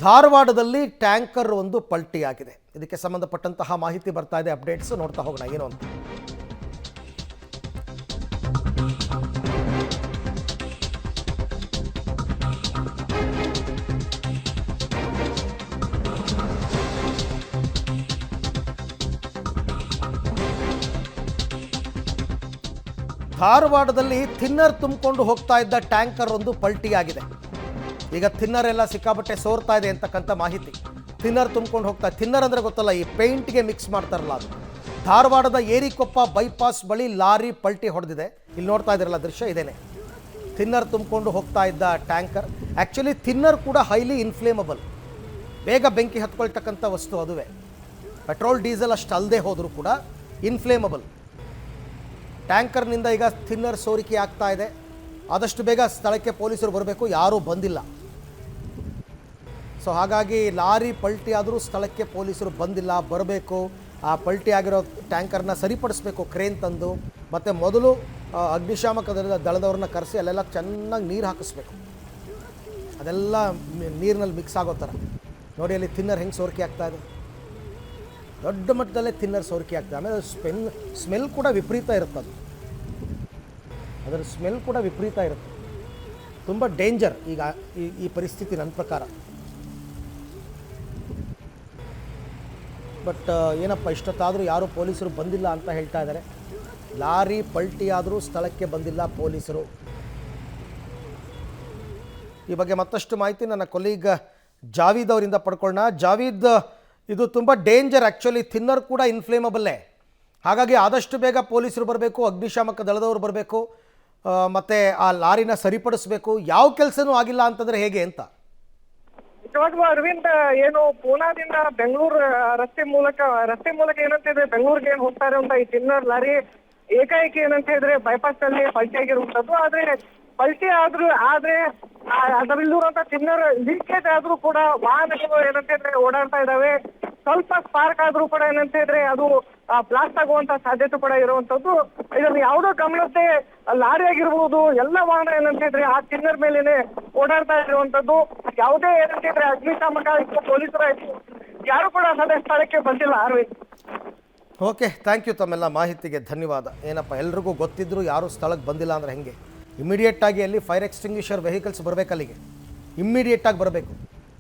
ಧಾರವಾಡದಲ್ಲಿ ಟ್ಯಾಂಕರ್ ಒಂದು ಪಲ್ಟಿಯಾಗಿದೆ. ಇದಕ್ಕೆ ಸಂಬಂಧಪಟ್ಟಂತಹ ಮಾಹಿತಿ ಬರ್ತಾ ಇದೆ, ಅಪ್ಡೇಟ್ಸ್ ನೋಡ್ತಾ ಹೋಗೋಣ ಏನು ಅಂತ. ಧಾರವಾಡದಲ್ಲಿ ಥಿನ್ನರ್ ತುಂಬಿಕೊಂಡು ಹೋಗ್ತಾ ಇದ್ದ ಟ್ಯಾಂಕರ್ ಒಂದು ಪಲ್ಟಿಯಾಗಿದೆ. ಈಗ ಥಿನ್ನರ್ ಎಲ್ಲ ಸಿಕ್ಕಾಪಟ್ಟೆ ಸೋರ್ತಾ ಇದೆ ಅಂತಕ್ಕಂಥ ಮಾಹಿತಿ. ಥಿನ್ನರ್ ತುಂಬಿಕೊಂಡು ಹೋಗ್ತಾ, ಥಿನ್ನರ್ ಅಂದರೆ ಗೊತ್ತಲ್ಲ, ಈ ಪೇಂಟ್ಗೆ ಮಿಕ್ಸ್ ಮಾಡ್ತಾರಲ್ಲ ಅದು. ಧಾರವಾಡದ ಏರಿಕೊಪ್ಪ ಬೈಪಾಸ್ ಬಳಿ ಲಾರಿ ಪಲ್ಟಿ ಹೊಡೆದಿದೆ. ಇಲ್ಲಿ ನೋಡ್ತಾ ಇದ್ದೀರಲ್ಲ ದೃಶ್ಯ ಇದೇನೆ. ಥಿನ್ನರ್ ತುಂಬಿಕೊಂಡು ಹೋಗ್ತಾ ಇದ್ದ ಟ್ಯಾಂಕರ್. ಆ್ಯಕ್ಚುಲಿ ಥಿನ್ನರ್ ಕೂಡ ಹೈಲಿ ಇನ್ಫ್ಲೇಮಬಲ್, ಬೇಗ ಬೆಂಕಿ ಹತ್ಕೊಳ್ತಕ್ಕಂಥ ವಸ್ತು ಅದುವೇ. ಪೆಟ್ರೋಲ್ ಡೀಸೆಲ್ ಅಷ್ಟು ಅಲ್ಲದೆ ಹೋದರೂ ಕೂಡ ಇನ್ಫ್ಲೇಮಬಲ್. ಟ್ಯಾಂಕರ್ನಿಂದ ಈಗ ಥಿನ್ನರ್ ಸೋರಿಕೆ ಆಗ್ತಾ ಇದೆ. ಆದಷ್ಟು ಬೇಗ ಸ್ಥಳಕ್ಕೆ ಪೊಲೀಸರು ಬರಬೇಕು, ಯಾರೂ ಬಂದಿಲ್ಲ. ಸೊ ಹಾಗಾಗಿ ಲಾರಿ ಪಲ್ಟಿ ಆದರೂ ಸ್ಥಳಕ್ಕೆ ಪೊಲೀಸರು ಬಂದಿಲ್ಲ, ಬರಬೇಕು. ಆ ಪಲ್ಟಿ ಆಗಿರೋ ಟ್ಯಾಂಕರ್ನ ಸರಿಪಡಿಸ್ಬೇಕು ಕ್ರೇನ್ ತಂದು. ಮತ್ತು ಮೊದಲು ಅಗ್ನಿಶಾಮಕ ದಳದವ್ರನ್ನ ಕರೆಸಿ ಅಲ್ಲೆಲ್ಲ ಚೆನ್ನಾಗಿ ನೀರು ಹಾಕಿಸ್ಬೇಕು. ಅದೆಲ್ಲ ನೀರಿನಲ್ಲಿ ಮಿಕ್ಸ್ ಆಗೋ ಥರ. ನೋಡಿ ಅಲ್ಲಿ ಥಿನ್ನರ್ ಹೆಂಗೆ ಸೋರಿಕೆ ಆಗ್ತಾ ಇದೆ, ದೊಡ್ಡ ಮಟ್ಟದಲ್ಲೇ ಥಿನ್ನರ್ ಸೋರಿಕೆ ಆಗ್ತದೆ. ಆಮೇಲೆ ಸ್ಮೆಲ್ ಕೂಡ ವಿಪರೀತ ಇರುತ್ತೆ. ಅದರ ಸ್ಮೆಲ್ ಕೂಡ ವಿಪರೀತ ಇರುತ್ತೆ. ತುಂಬ ಡೇಂಜರ್ ಈಗ ಈ ಪರಿಸ್ಥಿತಿ ನನ್ನ ಪ್ರಕಾರ. ಬಟ್ ಏನಪ್ಪ, ಇಷ್ಟೊತ್ತಾದರೂ ಯಾರೂ ಪೊಲೀಸರು ಬಂದಿಲ್ಲ ಅಂತ ಹೇಳ್ತಾ ಇದ್ದಾರೆ. ಲಾರಿ ಪಲ್ಟಿ ಆದರೂ ಸ್ಥಳಕ್ಕೆ ಬಂದಿಲ್ಲ ಪೊಲೀಸರು. ಈ ಬಗ್ಗೆ ಮತ್ತಷ್ಟು ಮಾಹಿತಿ ನನ್ನ ಕೊಲೀಗ್ ಜಾವೀದ್ ಅವರಿಂದ ಪಡ್ಕೊಳ್ಳೋಣ. ಜಾವೀದ್, ಇದು ತುಂಬ ಡೇಂಜರ್. ಆ್ಯಕ್ಚುಲಿ ಥಿನ್ನರ್ ಕೂಡ ಇನ್ಫ್ಲೇಮಬಲ್ಲೇ. ಹಾಗಾಗಿ ಆದಷ್ಟು ಬೇಗ ಪೊಲೀಸರು ಬರಬೇಕು, ಅಗ್ನಿಶಾಮಕ ದಳದವರು ಬರಬೇಕು, ಮತ್ತು ಆ ಲಾರಿನ ಸರಿಪಡಿಸಬೇಕು. ಯಾವ ಕೆಲಸನೂ ಆಗಿಲ್ಲ ಅಂತಂದರೆ ಹೇಗೆ ಅಂತ? ನಿಜವಾಗ್ಲೂ ಅರವಿಂದ್, ಏನು ಪೂನಾದಿಂದ ಬೆಂಗಳೂರು ರಸ್ತೆ ಮೂಲಕ ಏನಂತಿದ್ರೆ ಬೆಂಗಳೂರಿಗೆ ಏನು ಹೋಗ್ತಾ ಇರುವಂತ ಈ ಥಿನ್ನರ್ ಲಾರಿ ಏಕಾಏಕಿ ಏನಂತ ಹೇಳಿದ್ರೆ ಬೈಪಾಸ್ ನಲ್ಲಿ ಪಲ್ಟಿ ಆಗಿರುವಂತದ್ದು. ಪಲ್ಟಿ ಆದ್ರೆ ಅದರಲ್ಲಿರುವಂತ ಥಿನ್ನರ್ ಲೀಕೇಜ್ ಆದ್ರೂ ಕೂಡ ವಾಹನಗಳು ಏನಂತ ಹೇಳಿದ್ರೆ ಓಡಾಡ್ತಾ ಇದಾವೆ. ಸ್ವಲ್ಪ ಸ್ಪಾರ್ಕ್ ಆದ್ರೂ ಕೂಡ ಏನಂತ ಹೇಳಿದ್ರೆ ಅದು ಬ್ಲಾಸ್ಟ್ ಆಗುವಂತ ಸಾಧ್ಯತೆ ಕೂಡ ಇರುವಂತದ್ದು. ಇದನ್ನು ಯಾವುದೋ ಗಮನಕ್ಕೆ ಲಾರಿ ಆಗಿರ್ಬೋದು, ಎಲ್ಲ ವಾಹನ ಏನಂತ ಹೇಳಿದ್ರೆ ಆ ಥಿನ್ನರ್ ಮೇಲೇನೆ ಓಡಾಡ್ತಾ ಇರುವಂತದ್ದು. ಯಾವುದೇ ಏನಂತ ಹೇಳಿದ್ರೆ ಅಗ್ನಿಶಾಮಕ ಆಯ್ತು, ಪೊಲೀಸರ ಆಯ್ತು, ಯಾರು ಕೂಡ ಸದ್ಯ ಸ್ಥಳಕ್ಕೆ ಬಂದಿಲ್ಲ. Arvind, okay, thank you. ತಮ್ಮೆಲ್ಲ ಮಾಹಿತಿಗೆ ಧನ್ಯವಾದ. ಏನಪ್ಪ, ಎಲ್ರಿಗೂ ಗೊತ್ತಿದ್ರು ಯಾರೂ ಸ್ಥಳಕ್ಕೆ ಬಂದಿಲ್ಲ ಅಂದರೆ ಹೆಂಗೆ? ಇಮಿಡಿಯೇಟಾಗಿ ಅಲ್ಲಿ ಫೈರ್ ಎಕ್ಸ್ಟಿಂಗ್ವಿಷರ್ ವೆಹಿಕಲ್ಸ್ ಬರಬೇಕು, ಅಲ್ಲಿಗೆ ಇಮ್ಮಿಡಿಯೇಟಾಗಿ ಬರಬೇಕು.